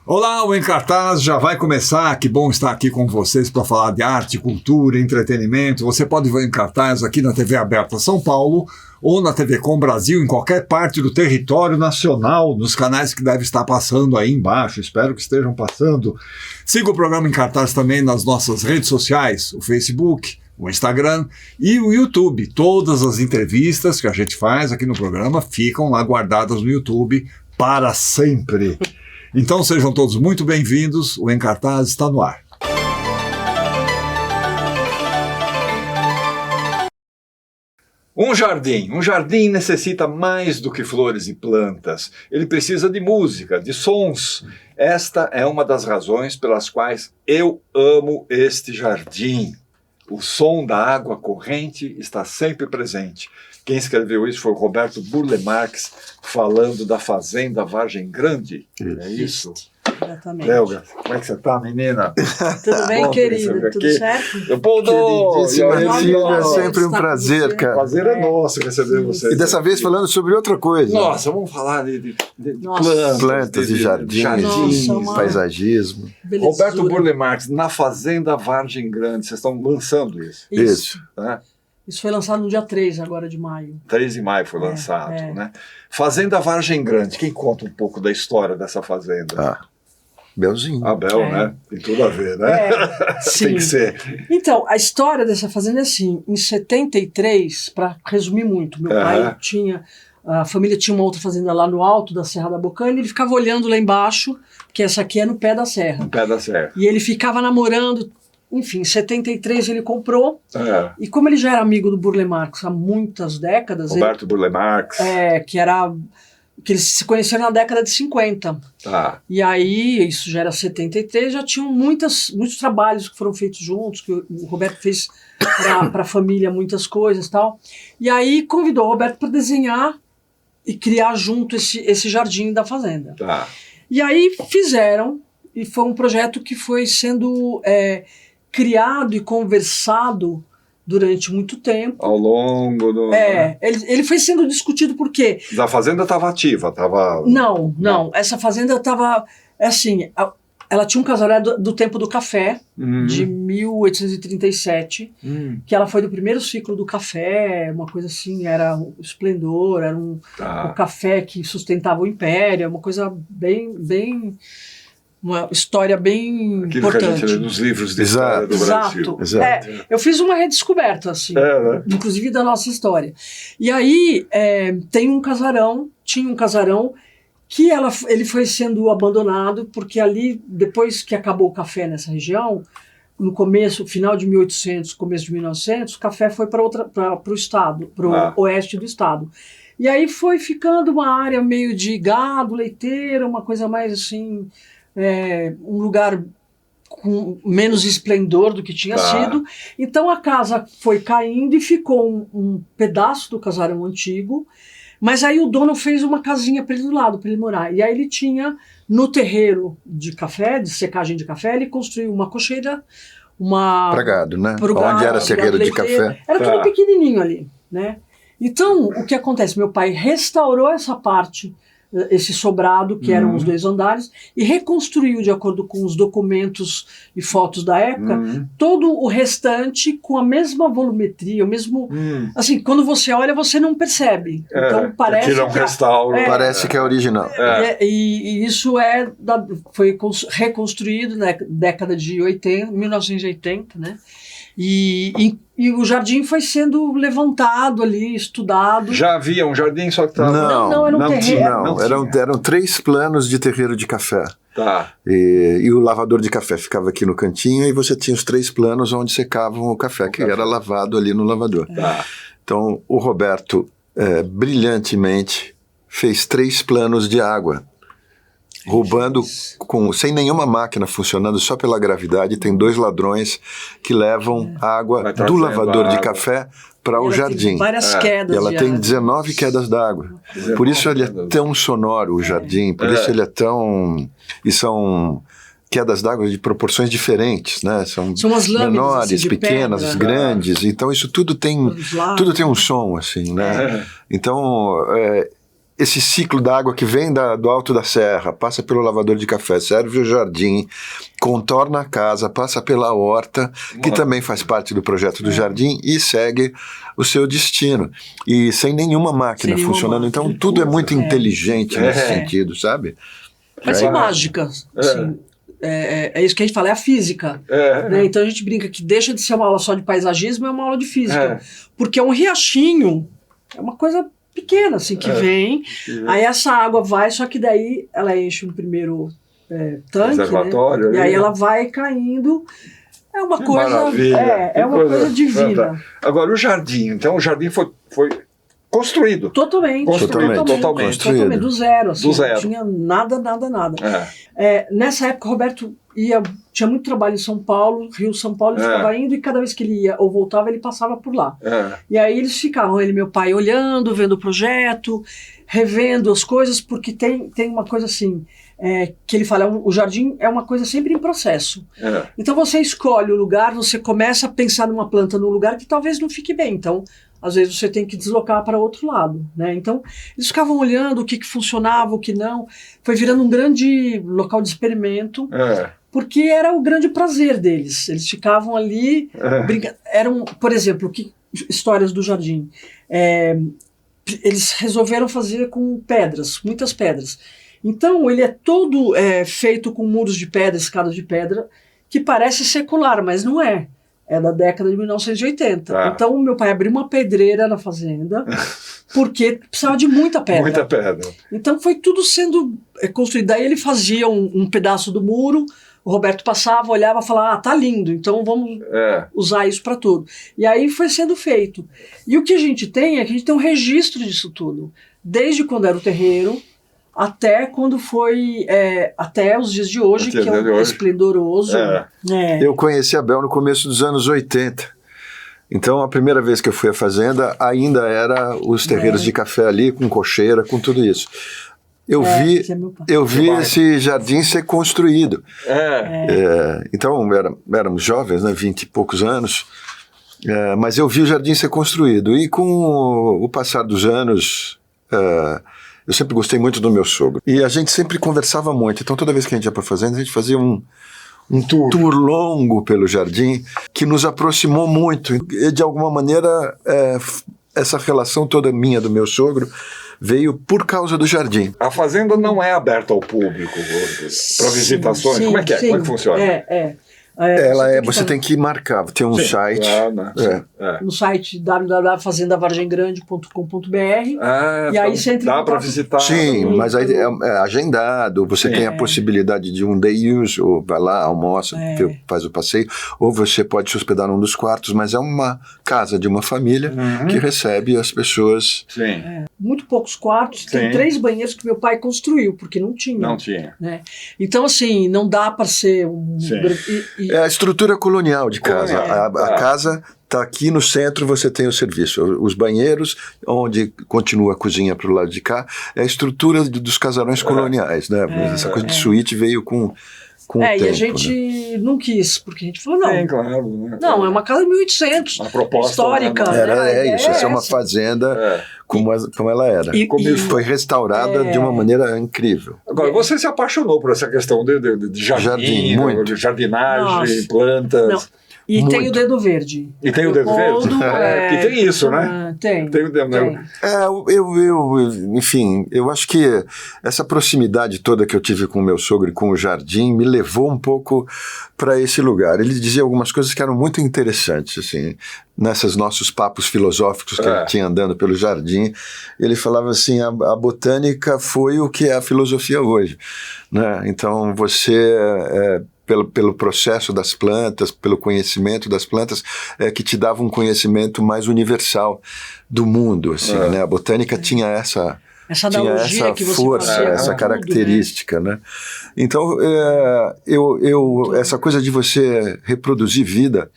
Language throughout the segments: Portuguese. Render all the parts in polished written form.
Olá, o Em Cartaz já vai começar. Que bom estar aqui com vocês para falar de arte, cultura, entretenimento. Você pode ver o Em Cartaz aqui na TV Aberta São Paulo ou na TV Com Brasil, em qualquer parte do território nacional, nos canais que devem estar passando aí embaixo. Espero que estejam passando. Siga o programa Em Cartaz também nas nossas redes sociais, o Facebook, o Instagram e o YouTube. Todas as entrevistas que a gente faz aqui no programa ficam lá guardadas no YouTube para sempre. Então sejam todos muito bem-vindos, o Em Cartaz está no ar. Um jardim necessita mais do que flores e plantas. Ele precisa de música, de sons. Esta é uma das razões pelas quais eu amo este jardim. O som da água corrente está sempre presente. Quem escreveu isso foi o Roberto Burle Marx, falando da Fazenda Vargem Grande. É isso? Exatamente. Helga, como é que você tá, menina? Tudo bem, querida? Tudo certo? Queridíssima filha, é sempre um prazer, cara. O prazer é nosso receber você. E dessa vez falando sobre outra coisa. Nossa, vamos falar de plantas e jardins, paisagismo. Belezura. Roberto Burle Marx, na Fazenda Vargem Grande. Vocês estão lançando isso. Isso. Né? Isso foi lançado no dia 3 agora de maio. 3 de maio foi lançado, né? Fazenda Vargem Grande. Quem conta um pouco da história dessa fazenda? Belzinho. Bel, né? Tem tudo a ver, né? Tem que ser. Então, a história dessa fazenda é assim, em 73, para resumir muito, meu pai tinha, a família tinha uma outra fazenda lá no alto da Serra da Bocaina, e ele ficava olhando lá embaixo, porque essa aqui é no pé da serra. No pé da serra. E ele ficava namorando, enfim, em 73 ele comprou, e como ele já era amigo do Burle Marx há muitas décadas... Roberto Burle Marx. Que eles se conheceram na década de 50. E aí, isso já era 73, já tinham muitos trabalhos que foram feitos juntos, que o Roberto fez para a família muitas coisas e tal. E aí convidou o Roberto para desenhar e criar junto esse jardim da fazenda. E aí fizeram, e foi um projeto que foi sendo criado e conversado durante muito tempo. Ao longo do... ele foi sendo discutido por quê? A fazenda estava ativa, estava... Não. Essa fazenda estava... ela tinha um casarão do tempo do café, de 1837, que ela foi do primeiro ciclo do café, uma coisa assim, era um esplendor, era o café que sustentava o império, uma coisa bem uma história bem aquilo importante. Que a gente lê nos livros de história do Brasil. Exato. Eu fiz uma redescoberta, assim, né? inclusive da nossa história. E aí tinha um casarão que ele foi sendo abandonado, porque ali, depois que acabou o café nessa região, no final de 1800, começo de 1900, o café foi para o estado, para o oeste do estado. E aí foi ficando uma área meio de gado, leiteira, uma coisa mais assim... um lugar com menos esplendor do que tinha sido. Então a casa foi caindo e ficou um pedaço do casarão antigo, mas aí o dono fez uma casinha para ele do lado, para ele morar. E aí ele tinha, no terreiro de café, de secagem de café, ele construiu uma cocheira, para gado, né? Onde era terreiro de café. Era tudo pequenininho ali, né? Então, o que acontece? Meu pai restaurou essa parte, esse sobrado, que eram os 2 andares, e reconstruiu, de acordo com os documentos e fotos da época, todo o restante com a mesma volumetria, o mesmo... Assim, quando você olha, você não percebe. Então, parece que restauro. Parece que é original. E isso foi reconstruído na década de 1980, né? E o jardim foi sendo levantado ali, estudado. Já havia um jardim, só que estava... Não, era um terreiro. Eram 3 planos de terreiro de café. E o lavador de café ficava aqui no cantinho, e você tinha os 3 planos onde secavam o café, que era lavado ali no lavador. Então, o Roberto, brilhantemente, fez 3 planos de água. Roubando, sem nenhuma máquina funcionando, só pela gravidade. Tem 2 ladrões que levam água do lavador de café para o jardim. Tem várias quedas. E ela tem 19 quedas d'água. Por isso ele é tão sonoro, o jardim. Por isso ele é tão... E são quedas d'água de proporções diferentes, né? São umas lâminas, menores, assim, pequenas, pedra, grandes. Então isso tudo tem um som, assim, né? Então... esse ciclo da água que vem do alto da serra, passa pelo lavador de café, serve o jardim, contorna a casa, passa pela horta, que também faz parte do projeto do jardim, e segue o seu destino. E sem nenhuma máquina funcionando. Então, tudo é muito inteligente nesse sentido, sabe? Parece mágica. Assim. É isso que a gente fala, é a física. Né? Então, a gente brinca que deixa de ser uma aula só de paisagismo, é uma aula de física. Porque é um riachinho, é uma coisa pequena, assim, que vem, aí essa água vai, só que daí ela enche no primeiro tanque, reservatório, né? E aí ela vai caindo, é uma coisa, uma coisa divina. Agora, o jardim, então o jardim foi construído. Totalmente, do zero, assim, do zero. Não tinha nada. Nessa época, o Roberto tinha muito trabalho em São Paulo, Rio-São Paulo, ele ficava indo, e cada vez que ele ia ou voltava, ele passava por lá. E aí eles ficavam, ele e meu pai, olhando, vendo o projeto, revendo as coisas, porque tem uma coisa assim, que ele fala, o jardim é uma coisa sempre em processo. Então você escolhe o lugar, você começa a pensar numa planta num lugar que talvez não fique bem, então às vezes você tem que deslocar para outro lado, né? Então, eles ficavam olhando o que funcionava, o que não. Foi virando um grande local de experimento, porque era o grande prazer deles. Eles ficavam ali, eram, por exemplo, histórias do jardim. Eles resolveram fazer com pedras, muitas pedras. Então, ele é todo feito com muros de pedra, escadas de pedra, que parece secular, mas não é. É da década de 1980. Então, meu pai abriu uma pedreira na fazenda, porque precisava de muita pedra. Muita pedra. Então, foi tudo sendo construído. Daí ele fazia um pedaço do muro, o Roberto passava, olhava e falava, tá lindo, então vamos usar isso para tudo. E aí foi sendo feito. E o que a gente tem é que a gente tem um registro disso tudo. Desde quando era o terreiro, até quando foi, até os dias de hoje, que é esplendoroso. Eu conheci a Bel no começo dos anos 80. Então, a primeira vez que eu fui à fazenda, ainda era os terreiros de café ali, com cocheira, com tudo isso. Eu vi esse jardim ser construído. Então, éramos jovens, né, 20 e poucos anos, mas eu vi o jardim ser construído. E com o passar dos anos... eu sempre gostei muito do meu sogro. E a gente sempre conversava muito. Então, toda vez que a gente ia para a fazenda, a gente fazia um tour longo pelo jardim, que nos aproximou muito. E, de alguma maneira, essa relação toda minha do meu sogro veio por causa do jardim. A fazenda não é aberta ao público para visitações? Como é que é? Como é que funciona? Você tem que marcar, tem um site. No site www.fazendavargemgrande.com.br e aí você entra. Dá para visitar. Sim, mas aí é agendado, você tem a possibilidade de um day use, ou vai lá, almoça, faz o passeio, ou você pode se hospedar num dos quartos, mas é uma casa de uma família que recebe as pessoas. Muito poucos quartos, tem 3 banheiros que meu pai construiu, porque não tinha. Né? Então, assim, não dá para ser É a estrutura colonial de casa. A casa está aqui no centro, você tem o serviço. Os banheiros, onde continua a cozinha para o lado de cá, é a estrutura dos casarões coloniais. Né? Essa coisa de suíte veio com o tempo. E a gente não quis, porque a gente falou, não. Claro. Né? Não, é uma casa de 1800. A proposta histórica. Isso, é uma fazenda como ela era. E foi restaurada de uma maneira incrível. Agora, você se apaixonou por essa questão de jardim, muito. De jardinagem, plantas. Não. E muito. Tem o dedo verde. E tem o dedo verde? E tem isso, né? Tem o dedo verde. Enfim, eu acho que essa proximidade toda que eu tive com o meu sogro e com o jardim me levou um pouco para esse lugar. Ele dizia algumas coisas que eram muito interessantes, assim, nesses nossos papos filosóficos que ele tinha andando pelo jardim. Ele falava assim, a botânica foi o que é a filosofia hoje, né? Então, você... Pelo processo das plantas, pelo conhecimento das plantas, que te dava um conhecimento mais universal do mundo, assim, né? A botânica tinha essa força, essa característica, né? Então, essa coisa de você reproduzir vida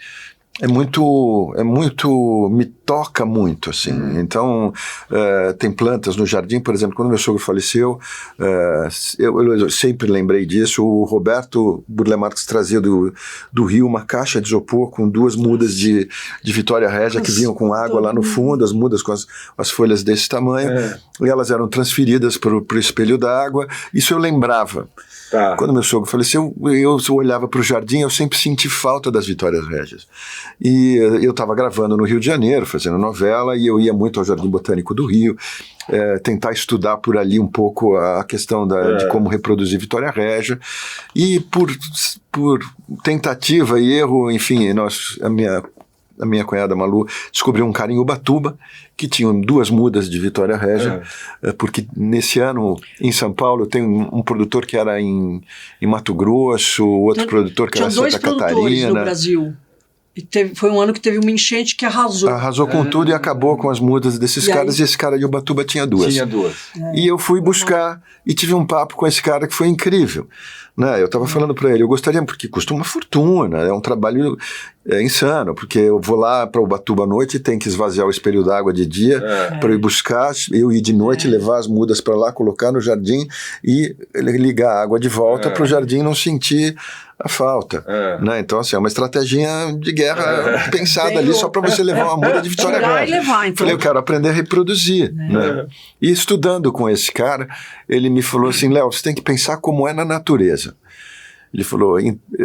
me toca muito, assim. Então, tem plantas no jardim, por exemplo, quando meu sogro faleceu, eu sempre lembrei disso, o Roberto Burle Marx trazia do Rio uma caixa de isopor com 2 mudas de Vitória Régia que vinham com água lá no fundo, as mudas com as folhas desse tamanho, e elas eram transferidas para o espelho d'água. Isso eu lembrava. Tá. Quando meu sogro faleceu, eu olhava para o jardim, eu sempre senti falta das Vitórias Régias. E eu estava gravando no Rio de Janeiro, fazendo novela, e eu ia muito ao Jardim Botânico do Rio, tentar estudar por ali um pouco a questão de como reproduzir Vitória Régia. E por tentativa e erro, enfim, a minha cunhada Malu descobriu um cara em Ubatuba que tinha 2 mudas de Vitória Régia, porque nesse ano em São Paulo tem um produtor que era em Mato Grosso, outro produtor que era em Santa Catarina. Tinha 2 produtores no Brasil. E foi um ano que teve uma enchente que arrasou. Arrasou com tudo e acabou com as mudas desses caras, e esse cara de Ubatuba tinha 2. E eu fui buscar e tive um papo com esse cara que foi incrível. Né? Eu estava falando para ele, eu gostaria, porque custa uma fortuna, é um trabalho insano, porque eu vou lá para Ubatuba à noite e tem que esvaziar o espelho d'água de dia para eu ir buscar, eu ir de noite, levar as mudas para lá, colocar no jardim e ligar a água de volta para o jardim não sentir a falta. Né? Então, assim, é uma estratégia de guerra pensada ali só para você levar uma muda de Vitória Régia. Então. Falei, eu quero aprender a reproduzir. Né? E estudando com esse cara, ele me falou assim, Léo, você tem que pensar como é na natureza. Ele falou,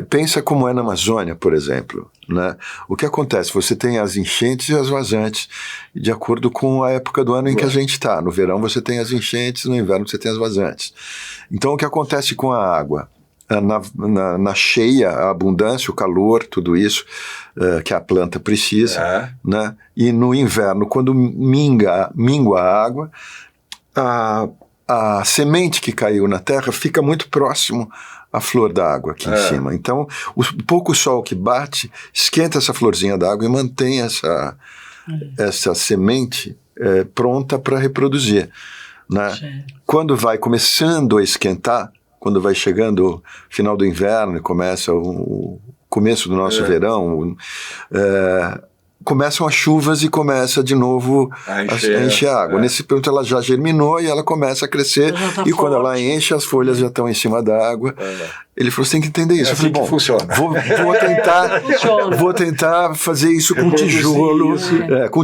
pensa como é na Amazônia, por exemplo. Né? O que acontece? Você tem as enchentes e as vazantes, de acordo com a época do ano em que a gente está. No verão você tem as enchentes, no inverno você tem as vazantes. Então o que acontece com a água? Na cheia, a abundância, o calor, tudo isso que a planta precisa, né? E no inverno, quando mingua a água, a semente que caiu na terra fica muito próximo à flor da água aqui em cima. Então, o pouco sol que bate esquenta essa florzinha da água e mantém essa semente pronta para reproduzir. Né? Quando vai começando a esquentar, quando vai chegando o final do inverno e começa o começo do nosso verão, começam as chuvas e começa de novo a encher a água. Nesse ponto ela já germinou e ela começa a crescer, e quando ela enche, as folhas já estão em cima da água. Ele falou, você tem que entender isso. Eu falei, bom, vou tentar fazer isso com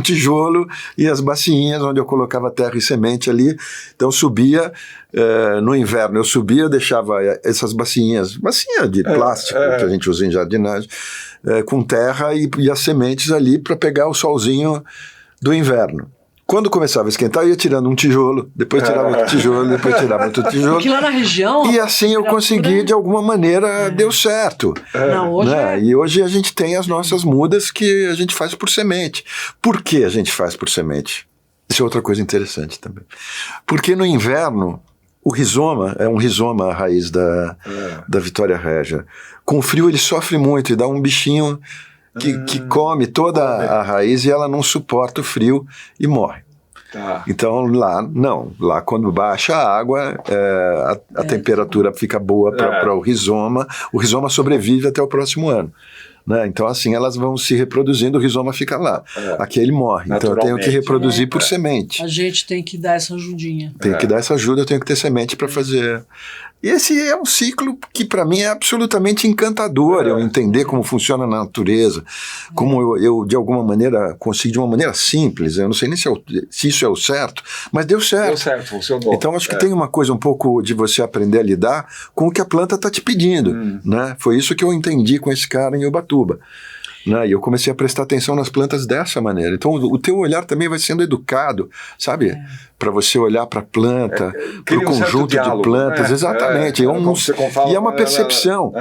tijolo e as bacinhas onde eu colocava terra e semente ali. Então subia, no inverno eu subia, eu deixava essas bacinha de plástico que a gente usa em jardinagem, com terra e as sementes ali para pegar o solzinho do inverno. Quando começava a esquentar, eu ia tirando um tijolo, depois tirava outro tijolo, depois tirava outro tijolo. Porque lá na região... E assim eu consegui, de alguma maneira, deu certo. Não, hoje E hoje a gente tem as nossas mudas que a gente faz por semente. Por que a gente faz por semente? Isso é outra coisa interessante também. Porque no inverno, o rizoma é um rizoma, a raiz da Vitória Régia. Com o frio ele sofre muito e dá um bichinho que come toda a raiz e ela não suporta o frio e morre. Então lá quando baixa a água, a temperatura fica boa para o rizoma sobrevive até o próximo ano. Né? Então assim elas vão se reproduzindo, o rizoma fica lá. Aqui ele morre, então eu tenho que reproduzir por semente. A gente tem que dar essa ajudinha. Tem que dar essa ajuda, eu tenho que ter semente para fazer. E esse é um ciclo que para mim é absolutamente encantador, eu entender como funciona na natureza, como eu de alguma maneira consegui de uma maneira simples, eu não sei nem se isso é o certo, mas deu certo. Deu certo, funcionou. Então acho que tem uma coisa um pouco de você aprender a lidar com o que a planta está te pedindo. Né? Foi isso que eu entendi com esse cara em Ubatuba. Né? E eu comecei a prestar atenção nas plantas dessa maneira. Então o teu olhar também vai sendo educado, sabe? Para você olhar para a planta, para o conjunto de plantas. Exatamente. E é uma percepção.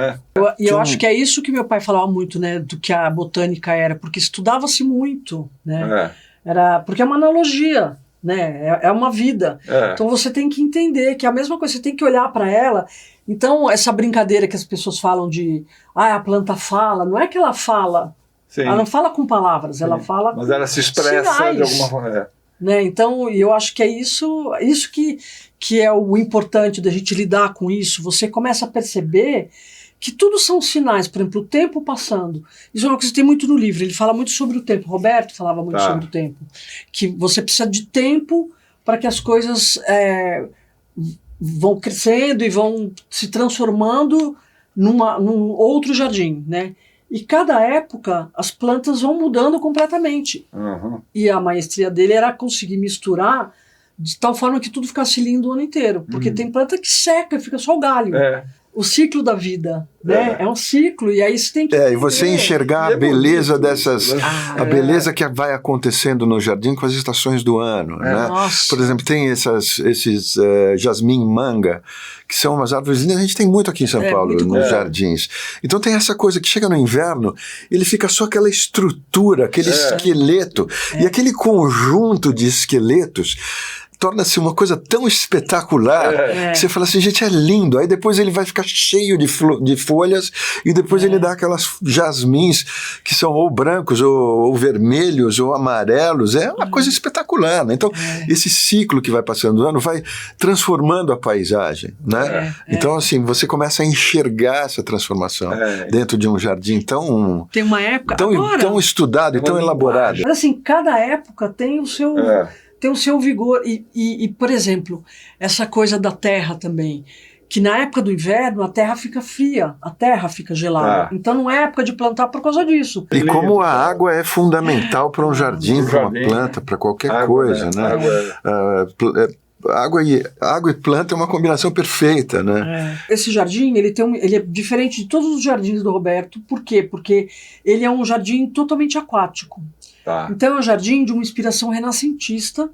Eu acho que é isso que meu pai falava muito, né? Do que a botânica era, porque estudava-se muito, né? Porque é uma analogia, né? É uma vida. Então você tem que entender que é a mesma coisa, você tem que olhar para ela. Então, essa brincadeira que as pessoas falam de a planta fala, não é que ela fala, ela não fala com palavras, ela fala mas ela se expressa sinais, de alguma maneira. Né? Então, eu acho que é isso que é o importante da gente lidar com isso. Você começa a perceber que tudo são sinais, por exemplo, o tempo passando. Isso é uma coisa que tem muito no livro, ele fala muito sobre o tempo, Roberto falava muito sobre o tempo, que você precisa de tempo para que as coisas vão crescendo e vão se transformando num outro jardim, né? E cada época as plantas vão mudando completamente. E a maestria dele era conseguir misturar de tal forma que tudo ficasse lindo o ano inteiro. Porque tem planta que seca e fica só o galho. O ciclo da vida, né? É um ciclo, e aí você tem que... e você enxergar a beleza dessas... a beleza que vai acontecendo no jardim com as estações do ano, né? Por exemplo, tem esses jasmim manga, que são umas árvores lindas, a gente tem muito aqui em São Paulo, nos jardins. Então tem essa coisa que chega no inverno, ele fica só aquela estrutura, aquele esqueleto, e aquele conjunto de esqueletos torna-se uma coisa tão espetacular que você fala assim, gente, é lindo. Aí depois ele vai ficar cheio de folhas e depois ele dá aquelas jasmins que são ou brancos, ou vermelhos, ou amarelos. É uma coisa espetacular, né? Então, esse ciclo que vai passando o ano vai transformando a paisagem, né? Então, assim, você começa a enxergar essa transformação dentro de um jardim tão... Tem uma época... tão estudado e tão elaborado. Mas assim, cada época tem o seu... tem o seu vigor. E, por exemplo, essa coisa da terra também, que na época do inverno a terra fica fria, a terra fica gelada. Então não é época de plantar por causa disso. E como a água é fundamental para um jardim, para uma planta, para qualquer coisa, né? Água e planta é uma combinação perfeita, né? Esse jardim, ele é diferente de todos os jardins do Roberto. Por quê? Porque ele é um jardim totalmente aquático. Então é um jardim de uma inspiração renascentista,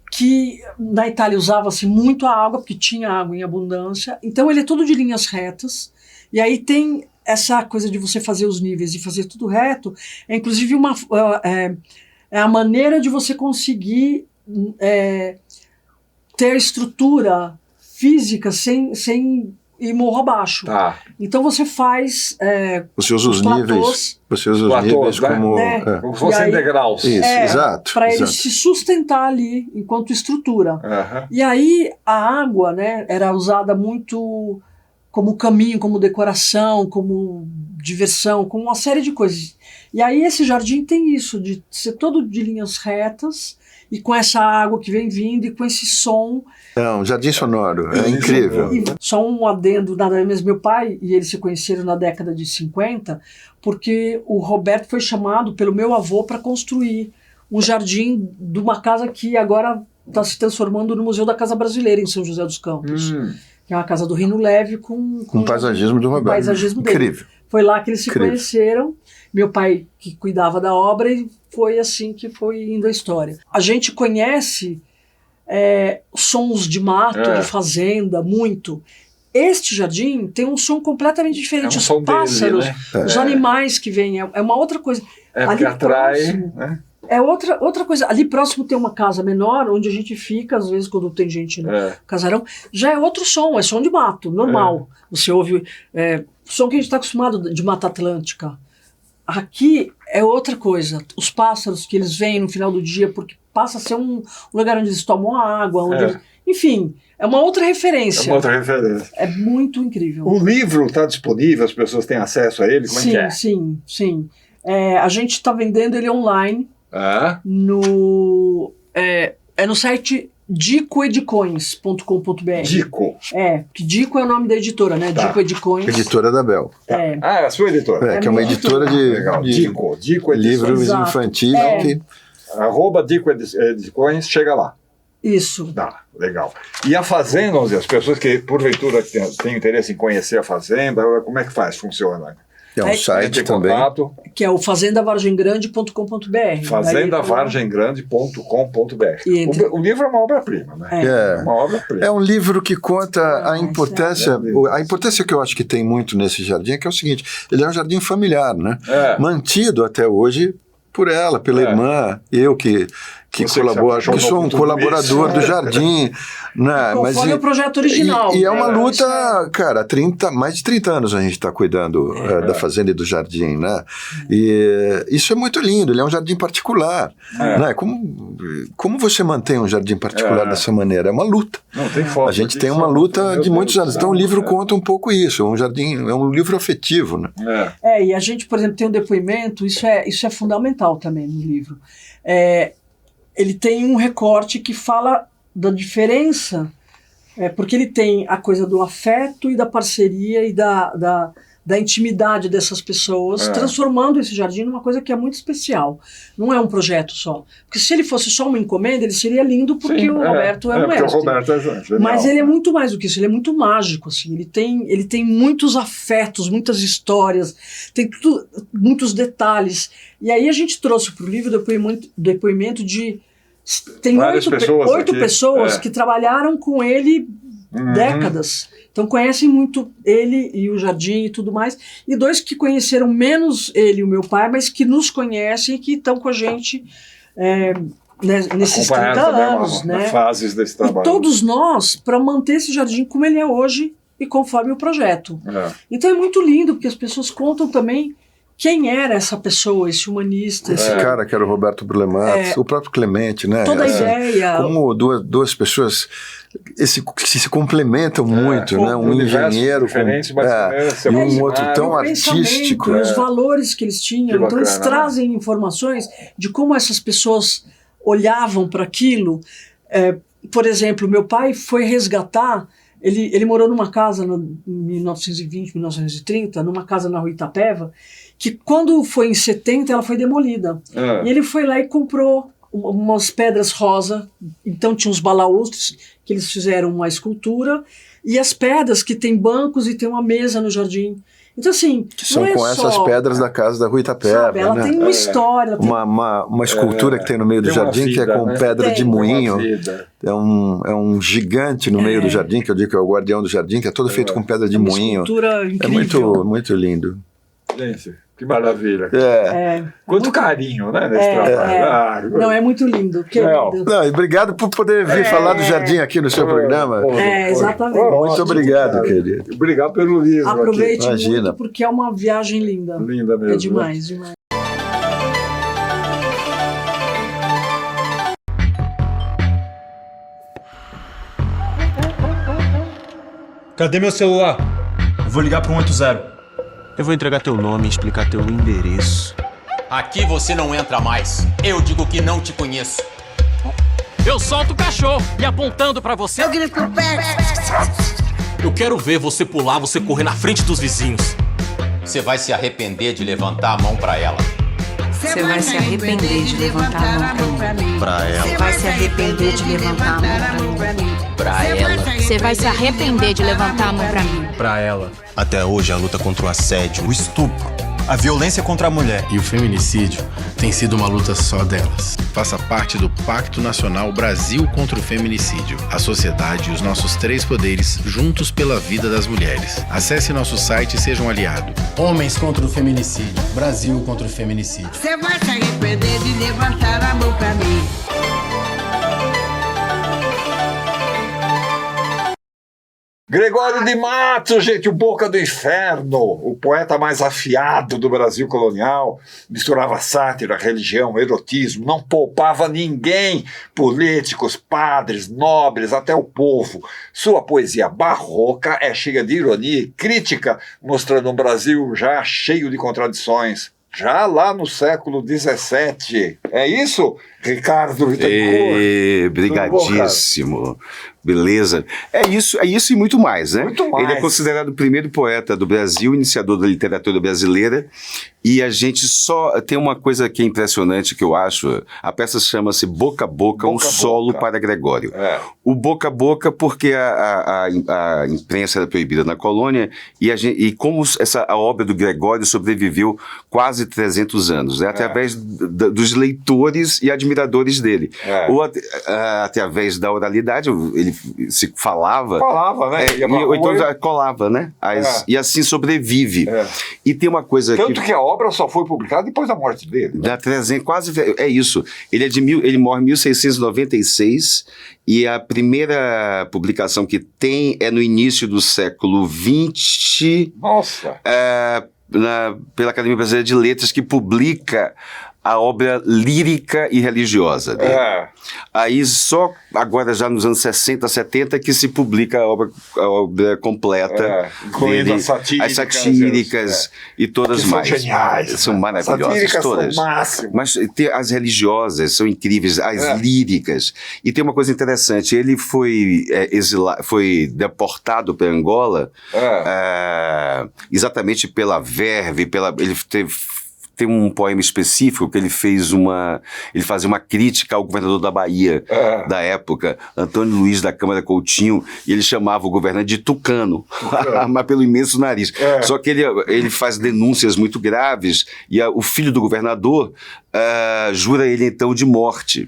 que na Itália usava-se muito a água, porque tinha água em abundância. Então ele é todo de linhas retas, e aí tem essa coisa de você fazer os níveis e fazer tudo reto, é inclusive a maneira de você conseguir ter estrutura física sem ir morro abaixo. Então você faz você usa os níveis, como se fossem degraus. Isso, exato. Para ele se sustentar ali enquanto estrutura. E aí a água, né, era usada muito como caminho, como decoração, como diversão, como uma série de coisas. E aí esse jardim tem isso, de ser todo de linhas retas, e com essa água que vem vindo, e com esse som. Um jardim sonoro, é incrível. E só um adendo, nada mesmo, meu pai e ele se conheceram na década de 50, porque o Roberto foi chamado pelo meu avô para construir um jardim de uma casa que agora está se transformando no Museu da Casa Brasileira, em São José dos Campos. Que é uma casa do Rino Leve com paisagismo do Roberto. Paisagismo dele. Incrível. Foi lá que eles se conheceram. Meu pai, que cuidava da obra, e foi assim que foi indo a história. A gente conhece sons de mato, de fazenda, muito. Este jardim tem um som completamente diferente. Os pássaros, dele, né? Os animais que vêm, é uma outra coisa. Ali atrai, próximo, né? É outra coisa. Ali próximo tem uma casa menor, onde a gente fica, às vezes, quando tem gente no casarão. Já é outro som, é som de mato, normal. Você ouve som que a gente está acostumado de Mata Atlântica. Aqui é outra coisa. Os pássaros que eles vêm no final do dia, porque passa a ser um lugar onde eles tomam água, onde enfim, é uma outra referência. É muito incrível. O livro está disponível, as pessoas têm acesso a ele? Como é que é? Sim. A gente está vendendo ele online. No site dicoedicões.com.br. Dico. Que Dico é o nome da editora, né? Dico Edicões. Editora da Bel. É a sua editora. Que é uma editora de Dico livros infantis. @ Dico Edicões, chega lá. Isso. Legal. E a fazenda, as pessoas que porventura têm interesse em conhecer a fazenda, como é que funciona? É um site também. Que é o fazendavargemgrande.com.br. fazendavargemgrande.com.br. O livro é uma obra-prima, né? Uma obra-prima. É um livro que conta a importância. A importância que eu acho que tem muito nesse jardim é que é o seguinte: ele é um jardim familiar, né? Mantido até hoje por ela, pela irmã, eu que que colabora, que sou um colaborador do Jardim, né? Conforme o projeto original. E é uma luta, cara, mais de 30 anos a gente está cuidando da fazenda e do jardim, né? E isso é muito lindo, ele é um jardim particular, né? Como você mantém um jardim particular dessa maneira? É uma luta. Não, tem foto, a gente tem uma luta de muitos anos, então o livro conta um pouco isso, um jardim, é um livro afetivo, né? E a gente, por exemplo, tem um depoimento, isso é fundamental também no livro. Ele tem um recorte que fala da diferença, porque ele tem a coisa do afeto e da parceria e da intimidade dessas pessoas, transformando esse jardim numa coisa que é muito especial. Não é um projeto só. Porque se ele fosse só uma encomenda, ele seria lindo porque o Roberto é um mestre. O Roberto é genial. Mas ele é muito mais do que isso, ele é muito mágico. Assim. Ele tem muitos afetos, muitas histórias, tem muitos detalhes. E aí a gente trouxe para o livro depoimento de... Tem oito pessoas que trabalharam com ele décadas. Então conhecem muito ele e o jardim e tudo mais. E 2 que conheceram menos ele e o meu pai, mas que nos conhecem e que estão com a gente nesses 30 anos. Né? Fases desse trabalho. E todos nós, para manter esse jardim como ele é hoje e conforme o projeto. Então é muito lindo, porque as pessoas contam também quem era essa pessoa, esse humanista. Esse cara que era o Roberto Burle-Marx, o próprio Clemente, né? Toda a ideia. Como duas pessoas que se complementam muito, né? Um engenheiro e um outro tão artístico. E os valores que eles tinham. Então eles trazem informações de como essas pessoas olhavam para aquilo. Por exemplo, meu pai foi resgatar... Ele morou numa casa em 1920, 1930, numa casa na Rua Itapeva, que quando foi em 70 ela foi demolida. E ele foi lá e comprou umas pedras rosa, então tinha uns balaústres que eles fizeram uma escultura, e as pedras que tem bancos e tem uma mesa no jardim. Então, assim, que são com essas pedras da casa da Rua Itapeva. Ela tem uma história. Uma escultura que tem no meio do jardim, que é com pedra de moinho. É um gigante no meio do jardim, que eu digo que é o guardião do jardim, que é todo feito com pedra de moinho. Escultura incrível. É muito, muito lindo. Gente, que maravilha. Quanto carinho, né, nesse trabalho. Não, é muito lindo. Não, obrigado por poder vir falar do jardim aqui no seu programa. Exatamente. Muito obrigado, querido. Obrigado pelo livro. Aproveite muito, porque é uma viagem linda. Linda mesmo. É demais, demais. Cadê meu celular? Eu vou ligar pro 180. Eu vou entregar teu nome e explicar teu endereço. Aqui você não entra mais. Eu digo que não te conheço. Eu solto o cachorro e apontando pra você. Eu grito pro pé. Eu quero ver você pular, você correr na frente dos vizinhos. Você vai se arrepender de levantar a mão pra ela. Você vai se arrepender de levantar a mão pra mim. Pra ela. Você vai se arrepender de levantar a mão pra mim. Pra ela. Você vai se arrepender de levantar a mão pra mim. Pra ela. Até hoje a luta contra o assédio, o estupro, a violência contra a mulher e o feminicídio tem sido uma luta só delas. Faça parte do Pacto Nacional Brasil contra o Feminicídio. A sociedade e os nossos 3 poderes juntos pela vida das mulheres. Acesse nosso site e seja um aliado. Homens contra o feminicídio. Brasil contra o feminicídio. Você vai se arrepender de levantar a mão pra mim. Gregório de Matos, gente, o Boca do Inferno, o poeta mais afiado do Brasil colonial, misturava sátira, religião, erotismo, não poupava ninguém, políticos, padres, nobres, até o povo. Sua poesia barroca é cheia de ironia e crítica, mostrando um Brasil já cheio de contradições. Já lá no século XVII. É isso, Ricardo Bittencourt? Brigadíssimo. Beleza. É isso e muito mais, né? Muito mais. Ele é considerado o primeiro poeta do Brasil, iniciador da literatura brasileira, e a gente só tem uma coisa que é impressionante que eu acho, a peça chama-se Boca a Boca, um solo para Gregório. O Boca a Boca porque a imprensa era proibida na colônia e como a obra do Gregório sobreviveu quase 300 anos, né? Através dos leitores e admiradores dele. Ou através da oralidade, ele ele se falava. Falava, né? Ou então colava, né? E assim sobrevive. E tem uma coisa Tanto que a obra só foi publicada depois da morte dele. Da 300, quase. É isso. Ele morre em 1696 e a primeira publicação que tem é no início do século XX. Nossa! Pela Academia Brasileira de Letras, que publica a obra lírica e religiosa dele. Aí só agora, já nos anos 60, 70, que se publica a obra completa. Incluindo dele, as satíricas e todas mais. São geniais. São maravilhosas. Satíricas todas. são o máximo. Mas as religiosas são incríveis, as líricas. E tem uma coisa interessante, ele foi deportado para Angola exatamente pela verve, ele tem um poema específico que ele fazia uma crítica ao governador da Bahia da época, Antônio Luiz da Câmara Coutinho, e ele chamava o governador de tucano, mas pelo imenso nariz. Só que ele faz denúncias muito graves e o filho do governador jura ele então de morte.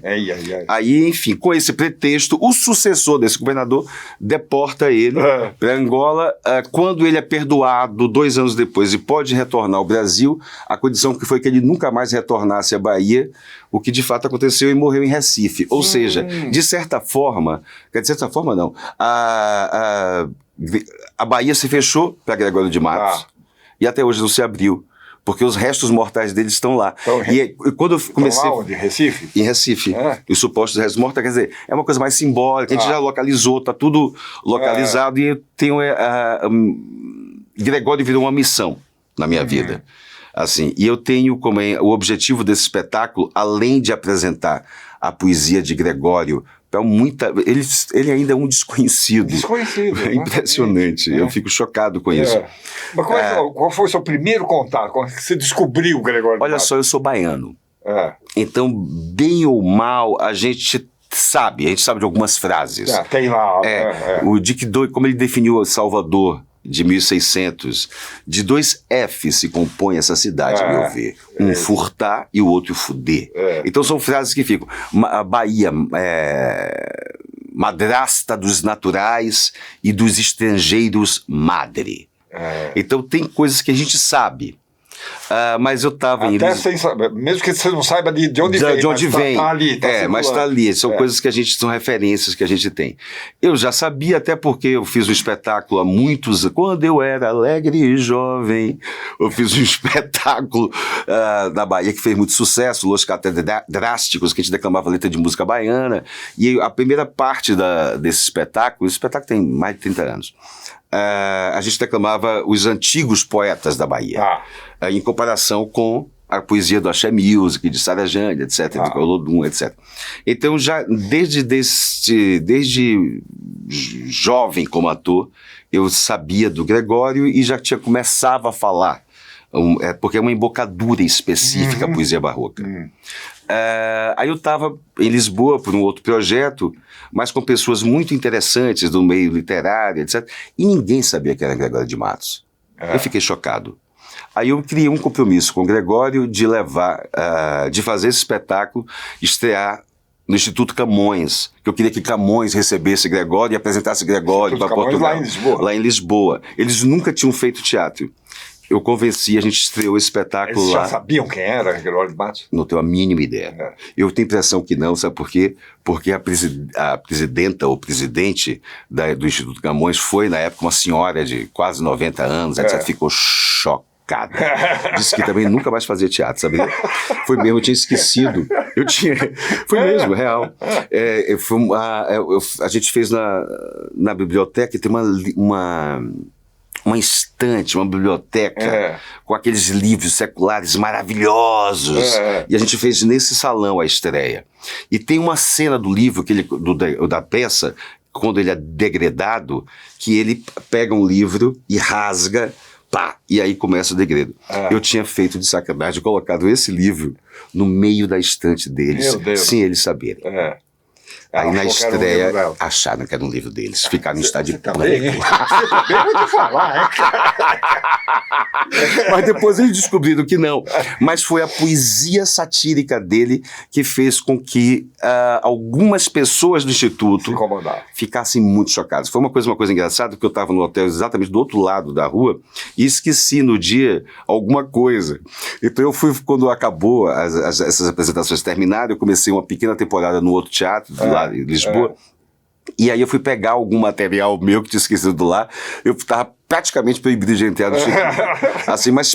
Aí, enfim, com esse pretexto, o sucessor desse governador deporta ele para Angola. Quando ele é perdoado 2 anos depois e pode retornar ao Brasil, a condição que foi que ele nunca mais retornasse à Bahia, o que de fato aconteceu, e morreu em Recife. Ou seja, de certa forma não, a Bahia se fechou para Gregório de Matos e até hoje não se abriu, porque os restos mortais dele estão lá. E quando eu comecei... Estão lá onde? Recife? Em Recife. Os supostos restos mortais, quer dizer, é uma coisa mais simbólica, a gente já localizou, está tudo localizado, e eu tenho... Gregório virou uma missão na minha vida. Assim, e eu tenho como o objetivo desse espetáculo, além de apresentar a poesia de Gregório para ele ainda é um desconhecido. É impressionante, eu fico chocado com isso. Mas qual foi o seu primeiro contato? Como você descobriu o Gregório? Olha só, eu sou baiano. Então, bem ou mal, a gente sabe de algumas frases. Tem lá. O Dick Doyle, como ele definiu Salvador de 1600, de 2 F se compõe essa cidade, a meu ver. Um furtar e o outro fuder. Então são frases que ficam. A Bahia, madrasta dos naturais e dos estrangeiros, madre. Então tem coisas que a gente sabe. Mas eu estava em mesmo que você não saiba de onde vem. De onde vem. Tá ali, mas está ali. São coisas que são referências que a gente tem. Eu já sabia, até porque eu fiz um espetáculo há muitos anos. Quando eu era alegre e jovem, eu fiz um espetáculo na Bahia que fez muito sucesso, Los Catedrásticos, que a gente declamava letra de música baiana. E a primeira parte desse espetáculo, esse espetáculo tem mais de 30 anos. A gente declamava os antigos poetas da Bahia, em comparação com a poesia do Axé Music, de Sara Jane, etc., do Olodum, etc. Então, já desde jovem como ator, eu sabia do Gregório e já começava a falar, porque é uma embocadura específica a poesia barroca. Aí eu estava em Lisboa por um outro projeto, mas com pessoas muito interessantes do meio literário, etc. E ninguém sabia que era Gregório de Matos. Eu fiquei chocado. Aí eu criei um compromisso com o Gregório de de fazer esse espetáculo, estrear no Instituto Camões, que eu queria que Camões recebesse Gregório e apresentasse Gregório para Portugal. Lá em Lisboa. Eles nunca tinham feito teatro. Eu convenci, a gente estreou esse espetáculo lá. Eles já sabiam quem era Gregório de Matos? Não tenho a mínima ideia. Eu tenho a impressão que não, sabe por quê? Porque a presidenta ou presidente do Instituto Camões foi, na época, uma senhora de quase 90 anos, etc. Ficou chocada. Disse que também nunca mais fazia teatro, sabe? Foi mesmo, eu tinha esquecido. Foi mesmo, real. A gente fez na biblioteca, tem uma estante, uma biblioteca com aqueles livros seculares maravilhosos. E a gente fez nesse salão a estreia. E tem uma cena do livro, da peça, quando ele é degredado, que ele pega um livro e rasga, e aí começa o degredo. Eu tinha feito de sacanagem, colocado esse livro no meio da estante deles, sem eles saberem. Aí na estreia acharam que era um livro deles, ficaram em estado de pânico. Você também vou te falar, hein, cara? Mas depois eles descobriram que não. Mas foi a poesia satírica dele que fez com que algumas pessoas do Instituto ficassem muito chocadas. Foi uma coisa engraçada, porque eu estava no hotel exatamente do outro lado da rua e esqueci no dia alguma coisa. Então eu fui, quando acabou, essas apresentações terminaram, eu comecei uma pequena temporada no outro teatro, lá em Lisboa. E aí eu fui pegar algum material meu que tinha esquecido lá. Eu estava praticamente proibido de entrar no Instituto. Assim, mas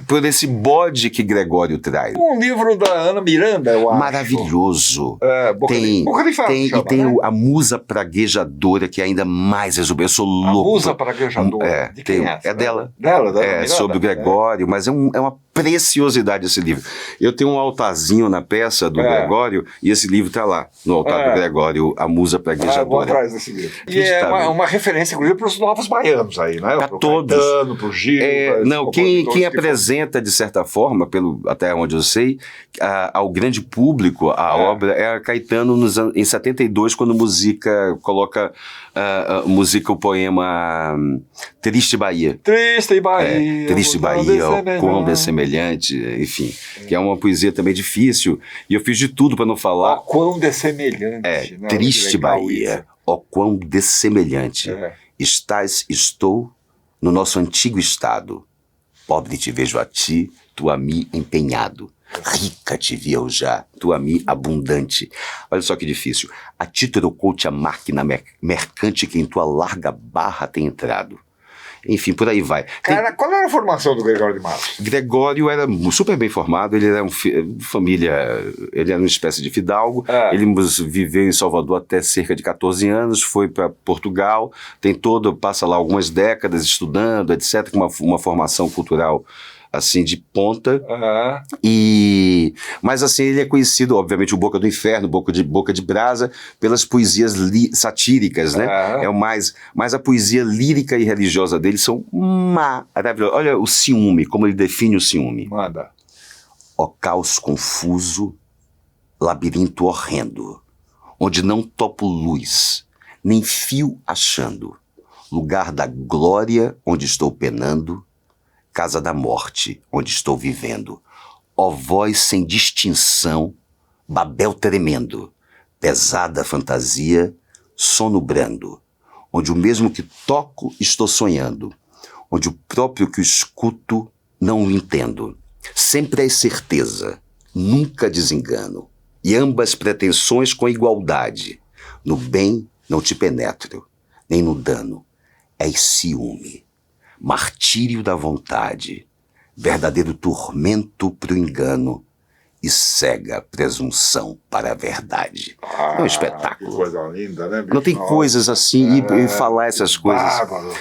por esse bode que Gregório traz. Um livro da Ana Miranda, eu acho. Maravilhoso. Boca de Ferro, e tem a Musa Praguejadora, que é ainda mais exuberante. Eu sou louco. A Musa Praguejadora? De quem é? É dela. Dela, é sobre o Gregório, mas é uma preciosidade esse livro. Eu tenho um altarzinho na peça do Gregório e esse livro está lá, no altar do Gregório, A Musa Praguejadora. Vou atrás desse livro. E é uma referência, inclusive, para os novos baianos aí, né? Para todos. Para o Gil. Quem apresenta, de certa forma, até onde eu sei, ao grande público, a obra é a Caetano em 72, quando coloca o poema Triste Bahia. Triste Bahia. Triste Bahia, o quão dessemelhante, enfim, que é uma poesia também difícil, e eu fiz de tudo para não falar. O quão dessemelhante. Né? Triste Bahia, o quão dessemelhante. Estou no nosso antigo estado. Pobre te vejo a ti, tu a mim empenhado. Rica te vi eu já, tu a mim abundante. Olha só que difícil. A ti trocou-te a máquina mercante que em tua larga barra tem entrado. Enfim, por aí vai. Cara, qual era a formação do Gregório de Matos? Gregório era super bem formado, ele era ele era uma espécie de fidalgo, ele viveu em Salvador até cerca de 14 anos, foi para Portugal, passa lá algumas décadas estudando, etc., com uma formação cultural assim, de ponta, mas assim, ele é conhecido, obviamente, o Boca do Inferno, Boca de Brasa, pelas poesias satíricas, né? Mas a poesia lírica e religiosa dele são maravilhosas. Olha o ciúme, como ele define o ciúme. Manda. Ó caos confuso, labirinto horrendo, onde não topo luz, nem fio achando, lugar da glória onde estou penando, casa da morte, onde estou vivendo. Ó voz sem distinção, Babel tremendo, pesada fantasia, sono brando, onde o mesmo que toco estou sonhando, onde o próprio que escuto não o entendo. Sempre é certeza, nunca desengano, e ambas pretensões com igualdade. No bem não te penetro, nem no dano, és ciúme. Martírio da vontade, verdadeiro tormento pro engano e cega presunção para a verdade. É um espetáculo. Que coisa linda, né, bicho? Não tem coisas assim, e falar essas coisas. Bárbaro.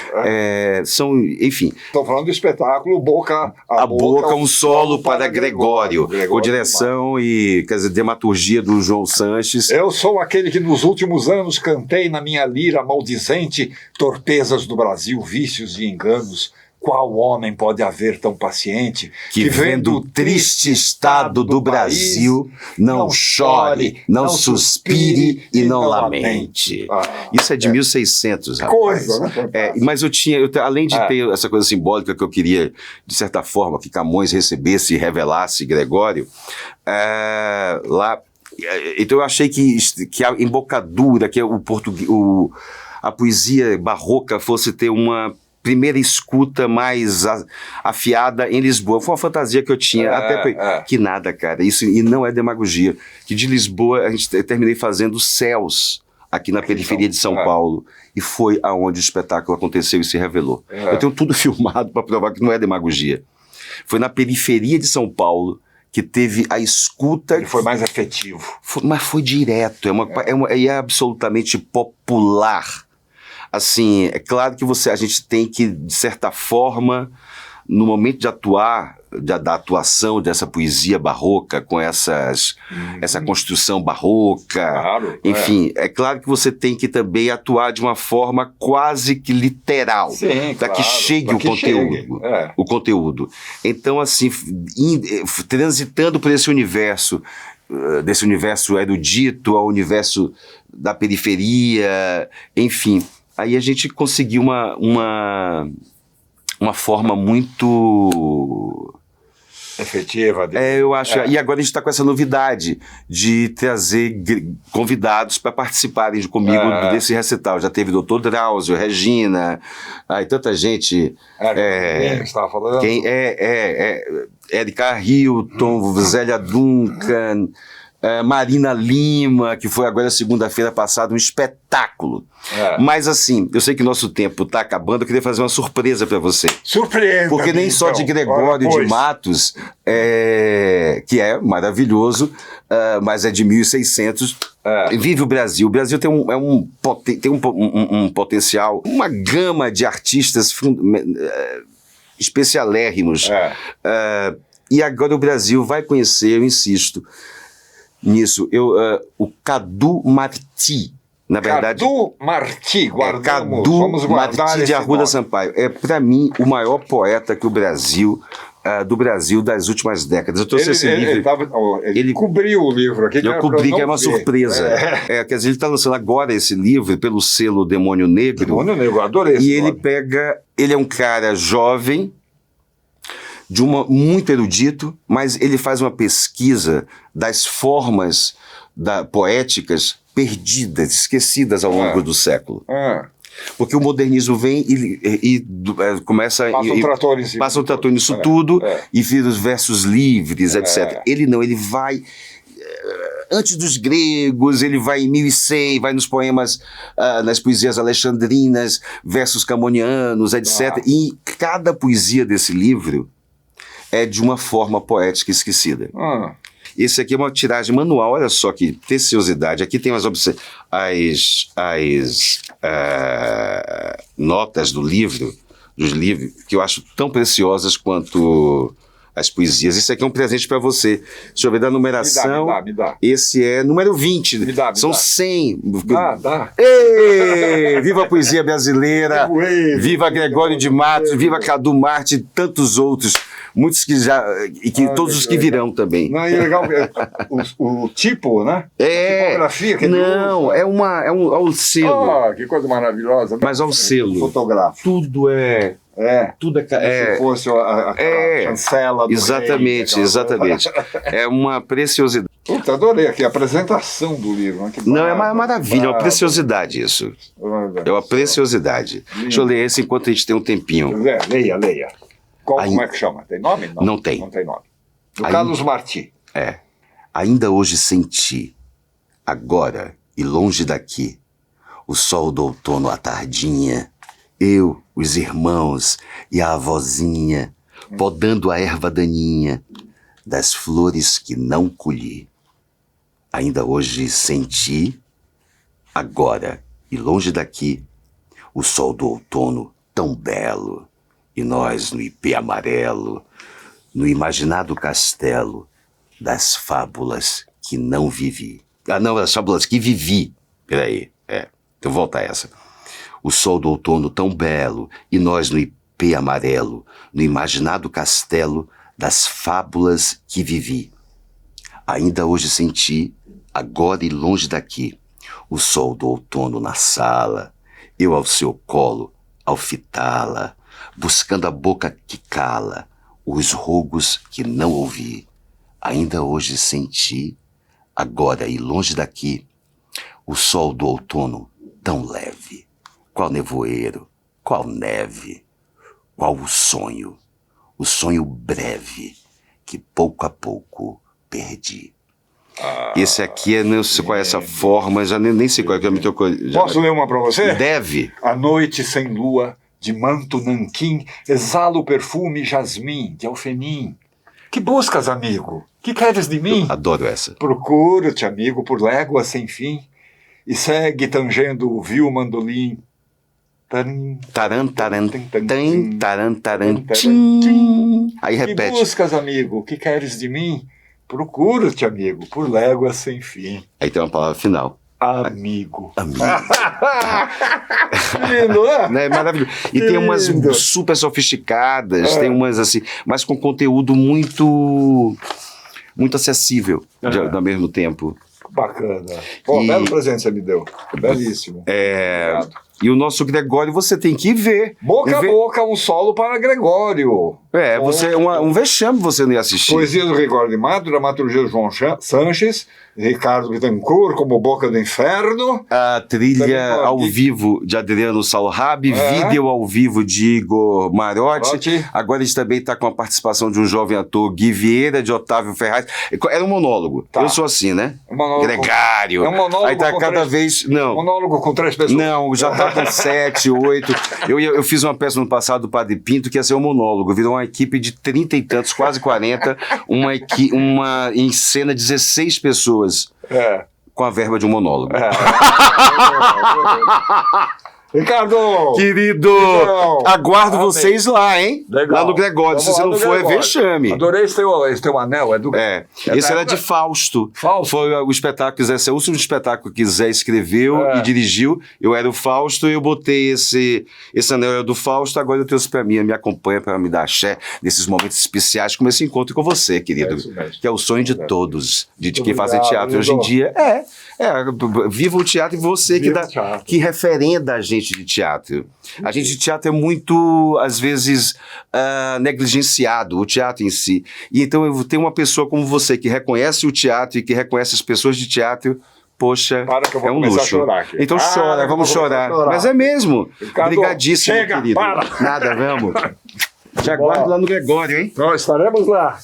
São, enfim. Estou falando do espetáculo Boca a Boca, um solo para Gregório, com direção e, quer dizer, dramaturgia do João Sanches. Eu sou aquele que nos últimos anos cantei na minha lira maldizente torpezas do Brasil, vícios e enganos. Qual homem pode haver tão paciente que vendo o triste estado do Brasil não chore, não suspire e não lamente? Isso é de 1600, rapaz. Coisa, né? Mas além de ter essa coisa simbólica que eu queria, de certa forma, que Camões recebesse e revelasse Gregório, lá. Então eu achei que a embocadura, que a poesia barroca fosse ter uma primeira escuta mais afiada em Lisboa. Foi uma fantasia que eu tinha, que nada, cara, isso, e não é demagogia, que de Lisboa eu terminei fazendo Céus, aqui na periferia de São Paulo, e foi aonde o espetáculo aconteceu e se revelou. Eu tenho tudo filmado para provar que não é demagogia. Foi na periferia de São Paulo que teve a escuta... Ele foi mais afetivo. Mas foi direto, é absolutamente popular. Assim, é claro que a gente tem que, de certa forma, no momento de atuar, da atuação dessa poesia barroca, com essa construção barroca, enfim, é claro que você tem que também atuar de uma forma quase que literal, para que chegue o conteúdo. Então, assim, transitando por esse universo, desse universo erudito ao universo da periferia, enfim... Aí a gente conseguiu uma uma forma muito efetiva. Eu acho. E agora a gente está com essa novidade de trazer convidados para participarem comigo desse recital. Já teve o Dr. Drauzio, Regina, tanta gente. Quem estava falando? Erika Hilton, Zélia Duncan, Marina Lima, que foi agora segunda-feira passada, um espetáculo. Mas assim, eu sei que nosso tempo está acabando, eu queria fazer uma surpresa para você. Surpreenda! Porque nem só de Gregório de Matos, que é maravilhoso, mas é de 1600, vive o Brasil. O Brasil tem um potencial, uma gama de artistas especialérrimos. E agora o Brasil vai conhecer, eu insisto nisso, o Cadu Marti. Na verdade, Cadu Marti, Cadu Marti de Arruda Sampaio. É, para mim, o maior poeta que o Brasil, do Brasil das últimas décadas. Eu trouxe esse livro. Ele cobriu o livro aqui. Eu cobri, que é uma surpresa. Quer dizer, ele está lançando agora esse livro pelo selo Demônio Negro. Demônio Negro, adorei esse nome. Ele é um cara jovem, muito erudito, mas ele faz uma pesquisa das formas poéticas perdidas, esquecidas ao longo do século. Porque o modernismo vem e começa... Passa um trator nisso tudo e vira os versos livres, etc. Ele não, ele vai... Antes dos gregos, ele vai em 1100, vai nos poemas, nas poesias alexandrinas, versos camonianos, etc. E cada poesia desse livro é de uma forma poética esquecida. Esse aqui é uma tiragem manual, olha só que preciosidade. Aqui tem as notas dos livros, que eu acho tão preciosas quanto as poesias. Esse aqui é um presente para você. Deixa eu ver da numeração. Me dá. Esse é número 20. São 100. Dá. Ei, viva a poesia brasileira. Viva Gregório de Matos. Viva Cadu Marti e tantos outros. Muitos que já... E todos os que virão também. Não, é legal o tipo, né? Tipografia. Não, é um selo. Que coisa maravilhosa. Mas ao selo. Fotográfico. Tudo é... Tudo se fosse aquela chancela do Exatamente, rei, exatamente. É uma preciosidade. Puta, adorei aqui a apresentação do livro. Não, é uma maravilha, é uma preciosidade isso. É uma preciosidade. Deixa eu ler esse enquanto a gente tem um tempinho. Leia. Como é que chama? Tem nome? Não tem. Não tem nome. Do Carlos Marti. Ainda hoje senti, agora e longe daqui, o sol do outono à tardinha, eu, os irmãos e a avózinha, podando a erva daninha das flores que não colhi. Ainda hoje senti, agora e longe daqui, o sol do outono tão belo, e nós no ipê amarelo, no imaginado castelo das fábulas que não vivi. Das fábulas que vivi. Peraí, então volta a essa. O sol do outono tão belo, e nós no ipê amarelo, no imaginado castelo das fábulas que vivi. Ainda hoje senti, agora e longe daqui, o sol do outono na sala, eu ao seu colo, ao fitá-la, buscando a boca que cala, os rogos que não ouvi. Ainda hoje senti, agora e longe daqui, o sol do outono tão leve. Qual nevoeiro, qual neve, qual o sonho breve que pouco a pouco perdi. Esse aqui não sei qual é essa forma, já nem sei qual é que eu me tocou. Posso ler uma para você? Deve. A noite sem lua, de manto nanquim, exala o perfume jasmim de alfenim. Que buscas, amigo? Que queres de mim? Eu adoro essa. Procuro-te, amigo, por léguas sem fim, e segue tangendo o vil mandolim. Taran, taran, taran, taran, tim. Aí repete. Que buscas, amigo? Que queres de mim? Procuro-te, amigo, por léguas sem fim. Aí tem uma palavra final. Amigo. Lindo, né? É maravilhoso. E tem umas super sofisticadas, tem umas assim, mas com conteúdo muito acessível ao mesmo tempo. Bacana. Belo presente você me deu. Belíssimo. Obrigado. E o nosso Gregório você tem que ver. Boca a boca, um solo para Gregório. Um vexame você não ia assistir. Poesia do Gregório de Mato, dramaturgia do João Sanches, Ricardo Bittencourt como Boca do Inferno. A trilha ao vivo de Adriano Salrabi, vídeo ao vivo de Igor Marotti. Agora a gente também está com a participação de um jovem ator, Gui Vieira, de Otávio Ferraz. Era um monólogo. Eu sou assim, né? Gregário. É um monólogo. Aí tá cada vez. Não. Monólogo com 3 pessoas. Não, já tá com 7, 8. Eu fiz uma peça no passado do Padre Pinto que ia ser um monólogo. Virou uma equipe de 30 e tantos, quase 40. Em cena 16 pessoas. Com a verba de um monólogo. Ricardo! Querido, aguardo vocês lá, hein? Legal. Lá no Gregório. Se você não for, é vexame. Adorei esse teu anel. Esse era de Fausto. Foi o espetáculo que Zé, o último espetáculo que Zé escreveu e dirigiu. Eu era o Fausto e eu botei esse anel era do Fausto. Agora eu trouxe pra mim, me acompanha pra me dar axé nesses momentos especiais, como esse encontro com você, querido. Que é o sonho de todos, de quem faz teatro hoje em dia. Viva o teatro e você que referenda a gente de teatro. A gente de teatro é muito, às vezes, negligenciado, o teatro em si. E então eu tenho uma pessoa como você que reconhece o teatro e que reconhece as pessoas de teatro. Poxa, é um luxo. Então vamos chorar. Mas é mesmo. Obrigadíssimo, querido. Nada, vamos. Te aguardo lá no Gregório, hein? Então, estaremos lá.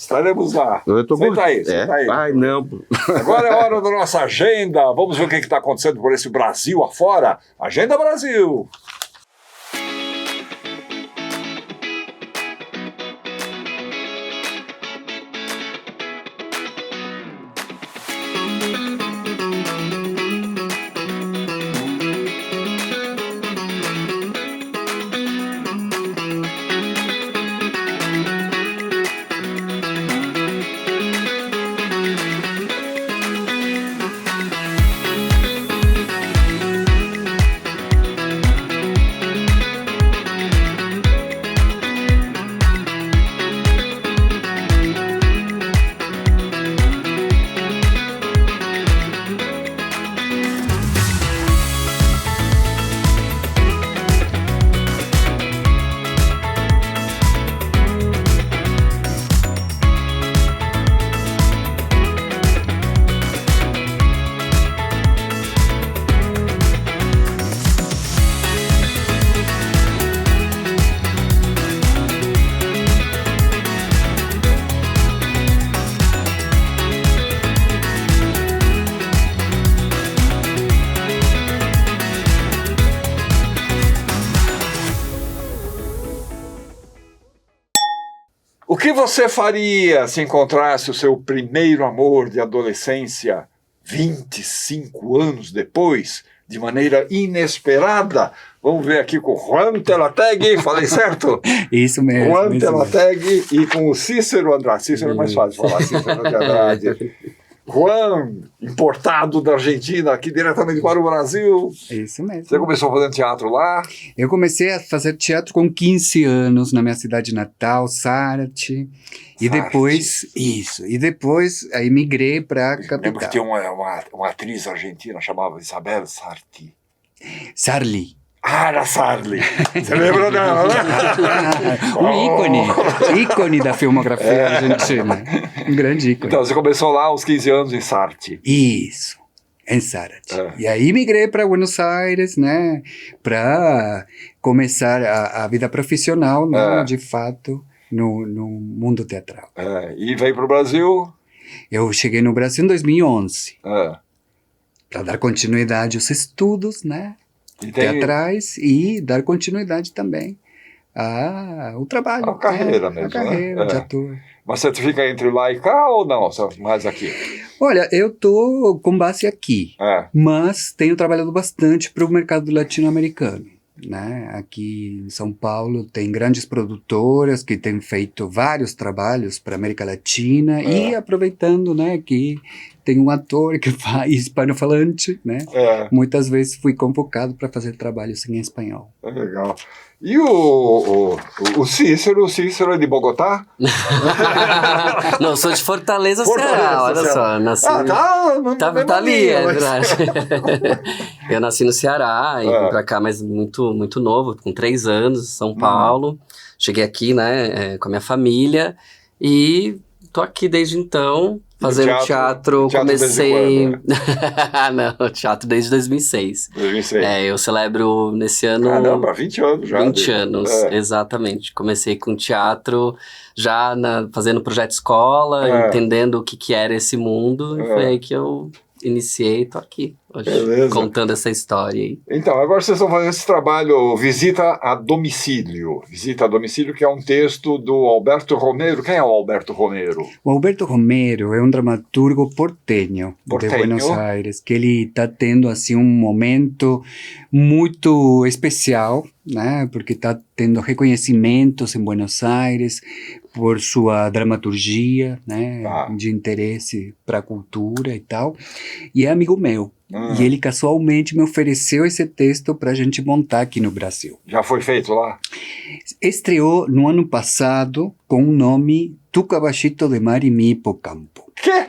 Eu tô Senta aí. Ai, não. Agora é hora da nossa agenda. Vamos ver o que está acontecendo por esse Brasil afora. Agenda Brasil. O que você faria se encontrasse o seu primeiro amor de adolescência 25 anos depois, de maneira inesperada? Vamos ver aqui com o Juan Telateg, falei certo? Isso mesmo. Juan Telateg e com o Cícero Andrade. Cícero é mais fácil de falar, Cícero de Andrade. Juan, importado da Argentina, aqui diretamente para o Brasil. Isso mesmo. Você começou fazendo teatro lá? Eu comecei a fazer teatro com 15 anos na minha cidade natal, Sarti. E depois, aí migrei para a capital. Lembro que tinha uma atriz argentina, chamava Isabel Sarti. Sarli. Ah, era Sarli. Você lembra dela, né? ícone da filmografia argentina. Um grande ícone. Então, você começou lá aos 15 anos em Sarti. Isso, em Sarti. E aí migrei para Buenos Aires, né? Para começar a vida profissional, né? De fato, no mundo teatral. E veio para o Brasil? Eu cheguei no Brasil em 2011. Para dar continuidade aos estudos, né? Teatrais e dar continuidade também ao trabalho. A carreira mesmo, a carreira de ator. Mas você fica entre lá e cá ou não? Mais aqui? Olha, eu tô com base aqui, mas tenho trabalhado bastante para o mercado latino-americano. Né? Aqui em São Paulo tem grandes produtoras que têm feito vários trabalhos para a América Latina e aproveitando, né, que tem um ator que faz hispano-falante, né? Muitas vezes fui convocado para fazer trabalhos em espanhol. Legal. E o Cícero é de Bogotá? Não, sou de Fortaleza, Ceará, olha só. Nasci... tá ali, é verdade. Eu nasci no Ceará e vim pra cá, mas muito, muito novo, com 3 anos, São Paulo. Cheguei aqui, né, com a minha família e tô aqui desde então, fazendo teatro comecei... Não, teatro desde 2006. 2006. Eu celebro nesse ano... Caramba, 20 anos já. 20 anos, exatamente. Comecei com teatro, já fazendo projeto escola, entendendo o que era esse mundo, e foi aí que eu iniciei, tô aqui hoje, contando essa história aí. Então, agora vocês estão fazendo esse trabalho Visita a Domicílio. Visita a Domicílio, que é um texto do Alberto Romero. Quem é o Alberto Romero? O Alberto Romero é um dramaturgo porteño de Buenos Aires, que ele está tendo assim um momento muito especial, né? Porque está tendo reconhecimentos em Buenos Aires por sua dramaturgia, né? De interesse para a cultura e tal. E é amigo meu. E ele casualmente me ofereceu esse texto para a gente montar aqui no Brasil. Já foi feito lá? Estreou no ano passado com o nome Tu Caballito de Mar e Mi Hipocampo. ¿Qué?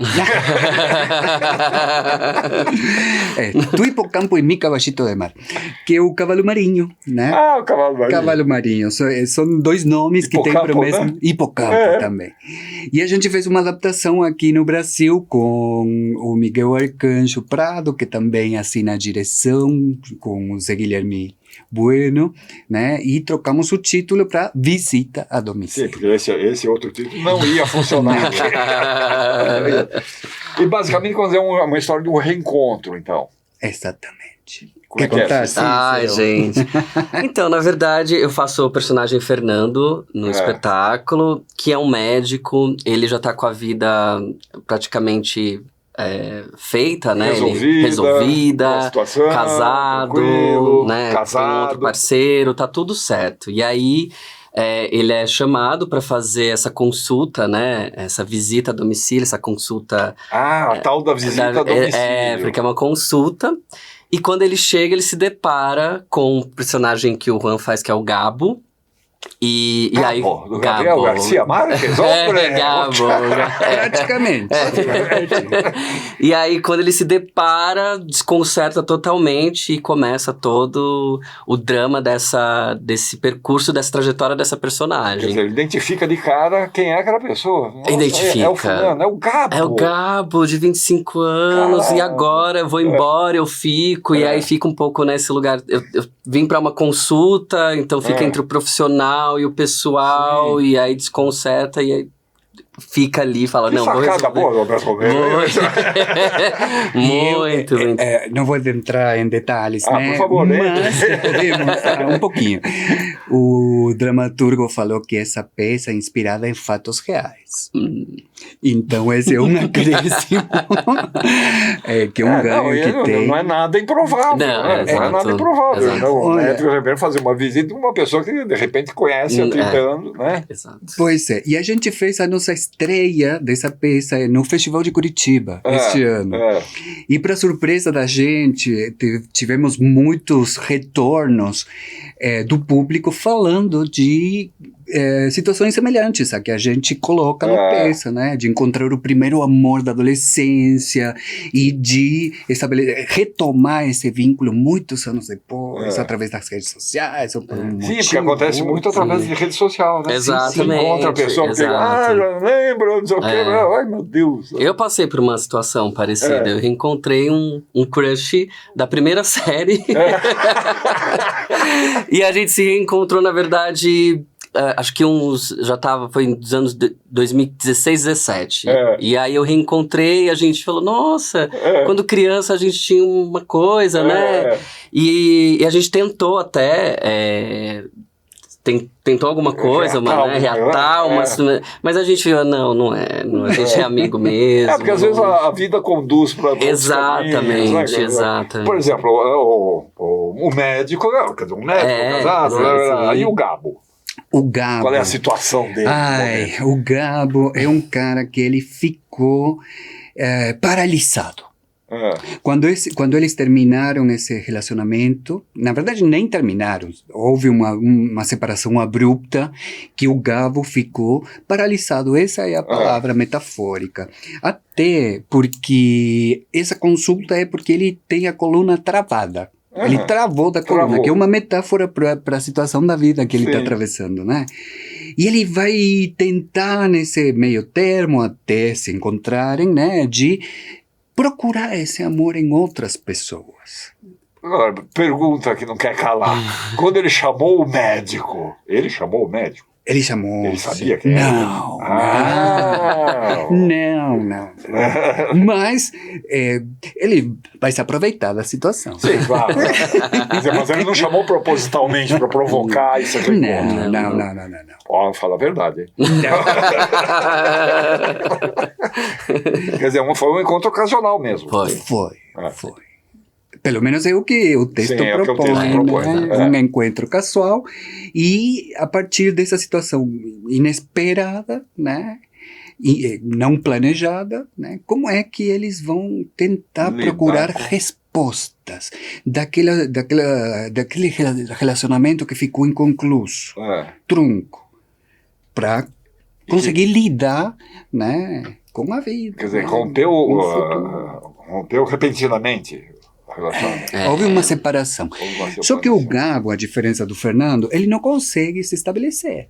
Tu Hipocampo e Mi Caballito de Mar, que é o cavalo marinho, né? O cavalo marinho. Cavalo marinho. São 2 nomes que tem para o mesmo... Né? Hipocampo também. E a gente fez uma adaptação aqui no Brasil com o Miguel Arcanjo Prado, que também assina a direção, com o Zé Guilherme Bueno, né? E trocamos o título para Visita a Domicílio. Sim, porque esse outro título não ia funcionar. E basicamente é uma história de um reencontro, então. Exatamente. Quer contar? Ai, gente. Então, na verdade, eu faço o personagem Fernando no espetáculo, que é um médico, ele já tá com a vida praticamente... feita, né? Resolvida, situação, casado, né? Com outro parceiro, tá tudo certo. E aí ele é chamado para fazer essa consulta, né? Essa visita a domicílio, essa consulta. A tal da visita a domicílio. Porque é uma consulta. E quando ele chega, ele se depara com o personagem que o Juan faz, que é o Gabo. E aí, do Gabriel Garcia Marques? Gabo. Praticamente. E aí, quando ele se depara, desconcerta totalmente e começa todo o drama desse percurso, dessa trajetória dessa personagem. Quer dizer, ele identifica de cara quem é aquela pessoa. Nossa, identifica. É o fulano, é o Gabo. É o Gabo, de 25 anos, e agora eu vou embora, eu fico, e aí fica um pouco nesse lugar. Eu vim para uma consulta, então fica entre o profissional e o pessoal, e aí desconcerta, e aí fica ali e fala, que não, vou resolver. Boa, muito. Não vou entrar em detalhes, né? Por favor, mas podemos falar um pouquinho. O dramaturgo falou que essa peça é inspirada em fatos reais. Então esse é um acréscimo que é um ganho que tem. Não é nada improvável. Não é nada improvável. Não, o médico de repente fazer uma visita de uma pessoa que de repente conhece há 30 anos, né? Exato. Pois é. E a gente fez a nossa estreia dessa peça no Festival de Curitiba este ano. E para surpresa da gente, tivemos muitos retornos do público falando de situações semelhantes a que a gente coloca na peça, né? De encontrar o primeiro amor da adolescência e de retomar esse vínculo muitos anos depois, através das redes sociais. Sim, porque acontece muito através de rede social, né? Exatamente. Você encontra a pessoa que já lembra, não sei o que, ai meu Deus. Eu passei por uma situação parecida, eu reencontrei um crush da primeira série e a gente se reencontrou, na verdade... acho que foi nos anos 2016, 17. E aí eu reencontrei, a gente falou, nossa, quando criança a gente tinha uma coisa, né? E a gente tentou até... tentou alguma coisa, reatar, mas a gente viu, não é, a gente é amigo mesmo. Porque às vezes a vida conduz para exatamente, caminhos, né? Exatamente. Por exemplo, o médico, casado, e o Gabo. O Gabo. Qual é a situação dele? O Gabo é um cara que ele ficou paralisado. Quando eles terminaram esse relacionamento, na verdade nem terminaram, houve uma separação abrupta que o Gabo ficou paralisado, essa é a palavra metafórica, até porque essa consulta é porque ele tem a coluna travada. Ele travou da coluna, que é uma metáfora para a situação da vida que ele está atravessando, né? E ele vai tentar nesse meio termo até se encontrarem, né? De procurar esse amor em outras pessoas. Agora, pergunta que não quer calar. Quando ele chamou o médico, ele chamou. Ele sabia quem era? Não. Mas ele vai se aproveitar da situação. Sim, claro. Mas ele não chamou propositalmente para provocar isso aqui. Não. Ó, fala a verdade, hein? Quer dizer, foi um encontro ocasional mesmo. Foi. Pelo menos é o que o texto propõe, um encontro casual, e a partir dessa situação inesperada, né, e não planejada, né, como é que eles vão tentar procurar respostas daquele relacionamento que ficou inconcluso, trunco, para conseguir lidar, né, com a vida. Quer dizer, rompeu repentinamente. Houve uma separação. Só que o Gabo, a diferença do Fernando, ele não consegue se estabelecer.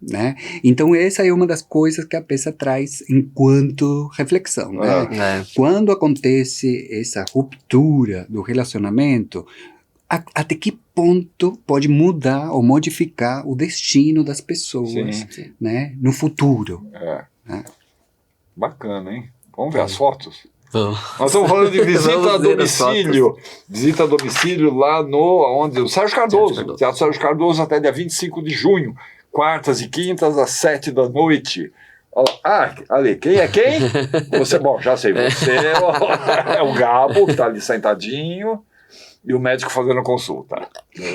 Né? Então essa é uma das coisas que a peça traz enquanto reflexão. Né? Quando acontece essa ruptura do relacionamento, até que ponto pode mudar ou modificar o destino das pessoas, né? No futuro. Né? Bacana, hein? Vamos ver as fotos? Nós estamos falando de visita a domicílio. Visita a domicílio lá no Sérgio Cardoso. Teatro Sérgio Cardoso até dia 25 de junho. Quartas e quintas às 7 da noite. Ali, quem é quem? Você, bom, já sei, você é o Gabo, que está ali sentadinho, e o médico fazendo consulta.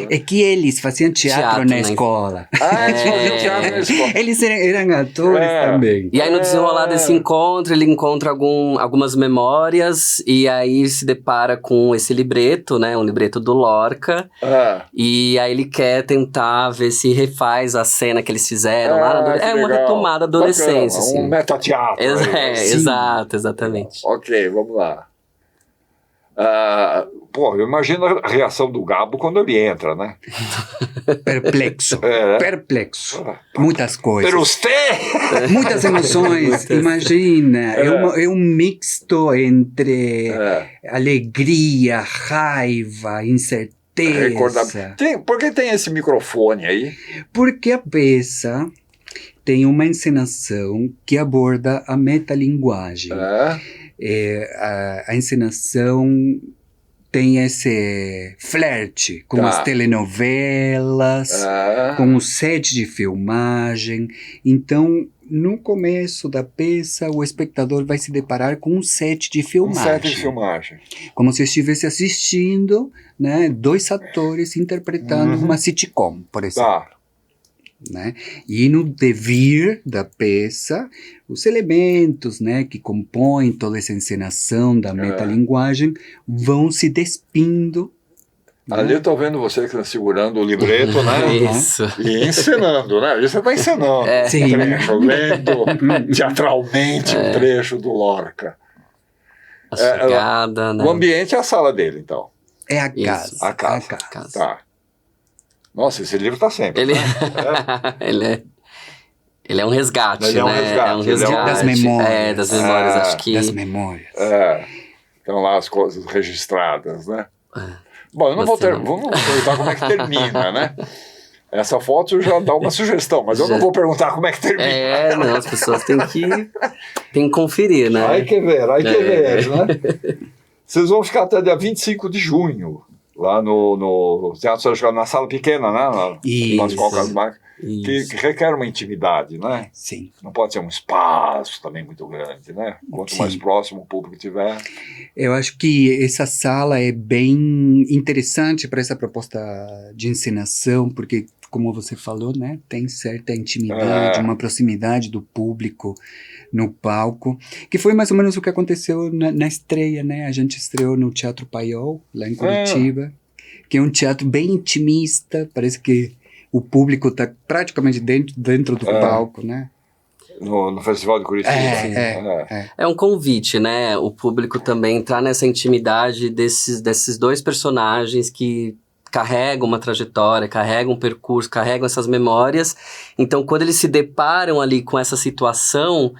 É que eles faziam teatro na escola. Eles faziam teatro na escola. Eles eram atores também. E aí no desenrolar desse encontro, ele encontra algumas memórias, e aí se depara com esse libreto, né, um libreto do Lorca, e aí ele quer tentar ver se refaz a cena que eles fizeram lá. É uma retomada da adolescência. Assim. Um metateatro. Exato, exatamente. Ok, vamos lá. Eu imagino a reação do Gabo quando ele entra, né? Perplexo. Muitas coisas. Pero muitas emoções. Imagina, é um mixto entre alegria, raiva, incerteza. Por que tem esse microfone aí? Porque a peça tem uma encenação que aborda a metalinguagem. A encenação tem esse flerte com as telenovelas, com o set de filmagem. Então, no começo da peça, o espectador vai se deparar com um set de filmagem. Como se estivesse assistindo, né, dois atores interpretando uma sitcom, por exemplo. Né? E no devir da peça, os elementos, né, que compõem toda essa encenação da metalinguagem vão se despindo. Ali eu estou vendo você que está segurando o libreto, né? Isso. E encenando, né? Você está encenando um trecho, lendo teatralmente um trecho do Lorca. A chegada, né? O ambiente é a sala dele, então. É a casa. A casa. Tá. Nossa, esse livro está sempre. Ele é um resgate, né? É um resgate. Das memórias. Das memórias, acho que... Das memórias. Estão lá as coisas registradas, né? Bom, eu não vou vamos perguntar como é que termina, né? Essa foto já dá uma sugestão, mas eu não vou perguntar como é que termina. Não, as pessoas têm que conferir, né? Aí que ver, né? Vocês vão ficar até dia 25 de junho. Lá no Teatro Sérgio Cardoso, na sala pequena, né? Isso. que requer uma intimidade, né? Sim. Não pode ser um espaço também muito grande, né? Quanto mais próximo o público tiver. Eu acho que essa sala é bem interessante para essa proposta de encenação, porque, como você falou, né, tem certa intimidade, uma proximidade do público no palco, que foi mais ou menos o que aconteceu na estreia, né? A gente estreou no Teatro Paiol, lá em Curitiba, que é um teatro bem intimista, parece que o público está praticamente dentro do palco, né? No Festival de Curitiba. É um convite, né? O público também entrar nessa intimidade desses dois personagens que carregam uma trajetória, carregam um percurso, carregam essas memórias. Então, quando eles se deparam ali com essa situação,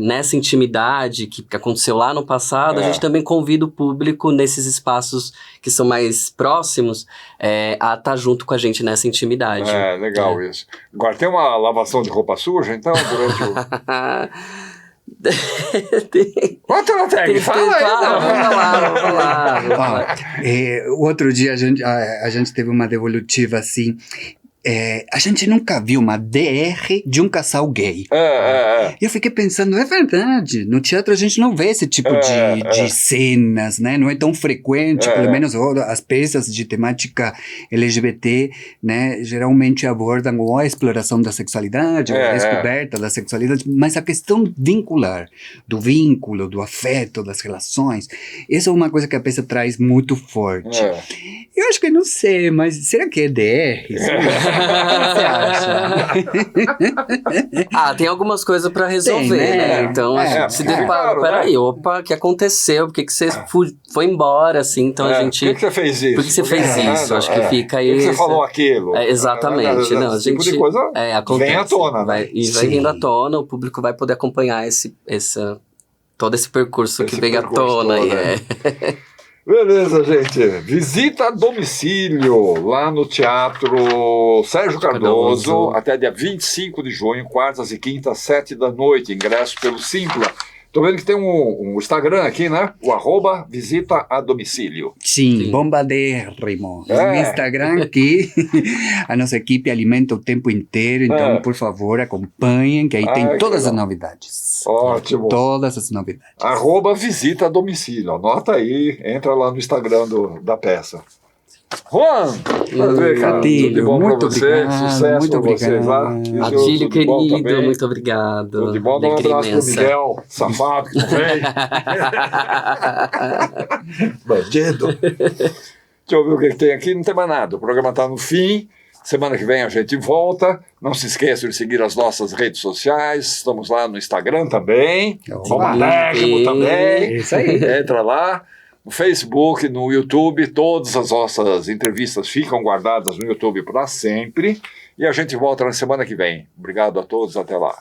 nessa intimidade que aconteceu lá no passado, a gente também convida o público nesses espaços que são mais próximos a estar junto com a gente nessa intimidade. Legal isso. Agora, tem uma lavação de roupa suja, então, durante o... Quanto não tem? Fala aí! Vamos lá. Outro dia a gente teve uma devolutiva assim. A gente nunca viu uma DR de um casal gay. E eu fiquei pensando, é verdade, no teatro a gente não vê esse tipo de cenas, né? Não é tão frequente, pelo menos as peças de temática LGBT, né? Geralmente abordam ou a exploração da sexualidade, ou a descoberta da sexualidade, mas a questão vincular, do vínculo, do afeto, das relações, essa é uma coisa que a peça traz muito forte. Eu acho que não sei, mas será que é DR? O que você acha? Tem algumas coisas pra resolver, né? Então a gente se depara, peraí, o que aconteceu? Por que você foi embora, assim? Então a gente... Por que você fez isso? Por que você fez isso? Acho que fica aí... Por que você falou aquilo? Exatamente. Não, a gente, tipo de coisa acontece, vem à tona, vai vindo à tona, o público vai poder acompanhar todo esse percurso que vem à tona. Beleza, gente. Visita a domicílio lá no Teatro Sérgio Cardoso até dia 25 de junho, quartas e quintas, 7 da noite. Ingresso pelo Simpla. Tô vendo que tem um Instagram aqui, né? O @visita-a-domicílio. Sim, bombadérrimo. No Instagram que a nossa equipe alimenta o tempo inteiro, então, por favor, acompanhem, que aí tem todas as novidades. Ótimo. Todas as novidades. @visita-a-domicílio. Anota aí, entra lá no Instagram da peça. Juan, prazer, cara. Adílio, tudo bom muito pra você? obrigado, Sucesso muito pra vocês lá. Adílio, querido, muito obrigado. Tudo de bom, dá um abraço pro Miguel, safado, que não veio. Bandido. Deixa eu ver o que tem aqui, não tem mais nada. O programa tá no fim. Semana que vem a gente volta. Não se esqueça de seguir as nossas redes sociais. Estamos lá no Instagram também. Bombadérrimo também. Isso aí. Entra lá. No Facebook, no YouTube, todas as nossas entrevistas ficam guardadas no YouTube para sempre. E a gente volta na semana que vem. Obrigado a todos, até lá.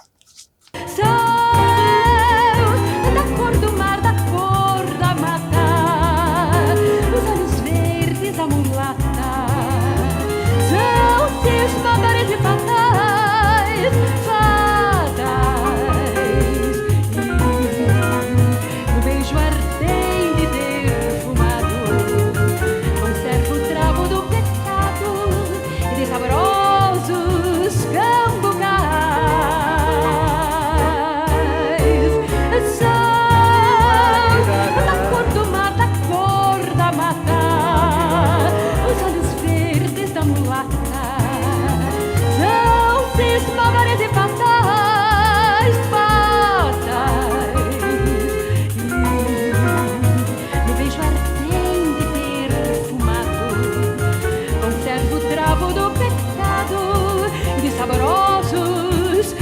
Saborosos